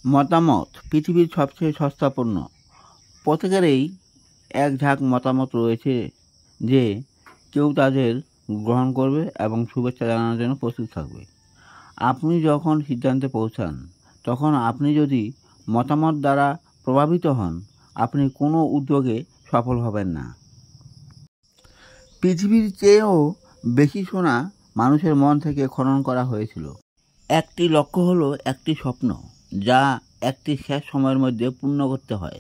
মতামত পৃথিবীর সবচেয়ে সস্তা পণ্য। প্রত্যেকেরই এক ঝাঁক মতামত রয়েছে যে কেউ তাদের গ্রহণ করবে এবং শুভেচ্ছা জানানোর জন্য প্রস্তুত থাকবে। আপনি যখন সিদ্ধান্তে পৌঁছান তখন আপনি যদি মতামত দ্বারা প্রভাবিত হন, আপনি কোনো উদ্যোগে সফল হবেন না। পৃথিবীর চেয়েও বেশি সোনা মানুষের মন থেকে খনন করা হয়েছিল। একটি লক্ষ্য হলো একটি স্বপ্ন, যা একটি শেষ সময়ের মধ্যে পূর্ণ করতে হয়।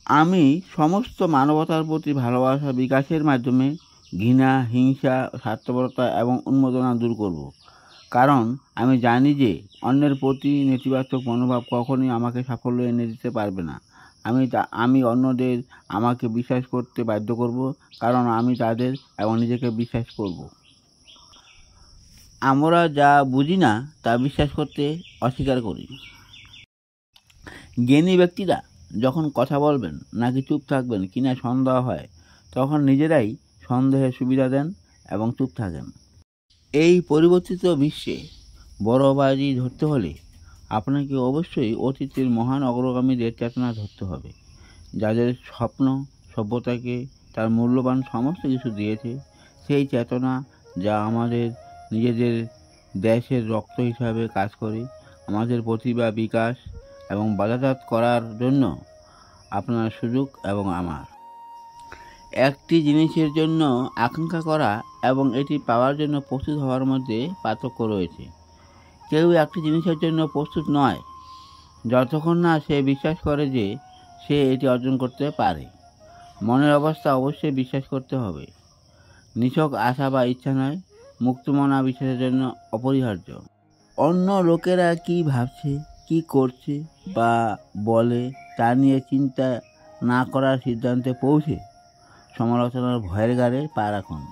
আমি সমস্ত মানবতার প্রতি ভালোবাসা বিকাশের মাধ্যমে ঘৃণা, হিংসা, স্বার্থপরতা এবং উন্মাদনা দূর করব। কারণ আমি জানি যে অন্যের প্রতি নেতিবাচক মনোভাব কখনোই আমাকে সাফল্য এনে দিতে পারবে না। আমি অন্যদের আমাকে বিশ্বাস করতে বাধ্য করব, কারণ আমি তাদের এবং নিজেকে বিশ্বাস করব। আমরা যা বুঝি না তা বিশ্বাস করতে অস্বীকার করি। জ্ঞানী ব্যক্তিরা যখন কথা বলবেন নাকি চুপ থাকবেন কিনা সন্দেহ হয়, তখন নিজেরাই সন্দেহের সুবিধা দেন এবং চুপ থাকেন। এই পরিবর্তিত বিশ্বে বড় বাজি ধরতে হলে আপনাকে অবশ্যই অতীতের মহান অগ্রগামীদের চেতনা ধরতে হবে, যাদের স্বপ্ন সভ্যতাকে তার মূল্যবান সমস্ত কিছু দিয়েছে। সেই চেতনা যা আমাদের নিজেদের দেশের রক্ত হিসাবে কাজ করে, আমাদের প্রতিভা বিকাশ এবং বাধাঘাত করার জন্য আপনার সুযোগ এবং আমার। একটি জিনিসের জন্য আকাঙ্ক্ষা করা এবং এটি পাওয়ার জন্য প্রস্তুত হওয়ার মধ্যে পার্থক্য রয়েছে। কেউ একটি জিনিসের জন্য প্রস্তুত নয় যতক্ষণ না সে বিশ্বাস করে যে সে এটি অর্জন করতে পারে। মনের অবস্থা অবশ্যই বিশ্বাস করতে হবে। নিছক আশা বা ইচ্ছা নয়, মুক্তমনা বিশ্বাসের জন্য অপরিহার্য। অন্য লোকেরা কি ভাবছে, কি করছে বা বলে তা নিয়ে চিন্তা না করার সিদ্ধান্তে পৌঁছে সমালোচনার ভয়ের গাড়ে পা রাখুন।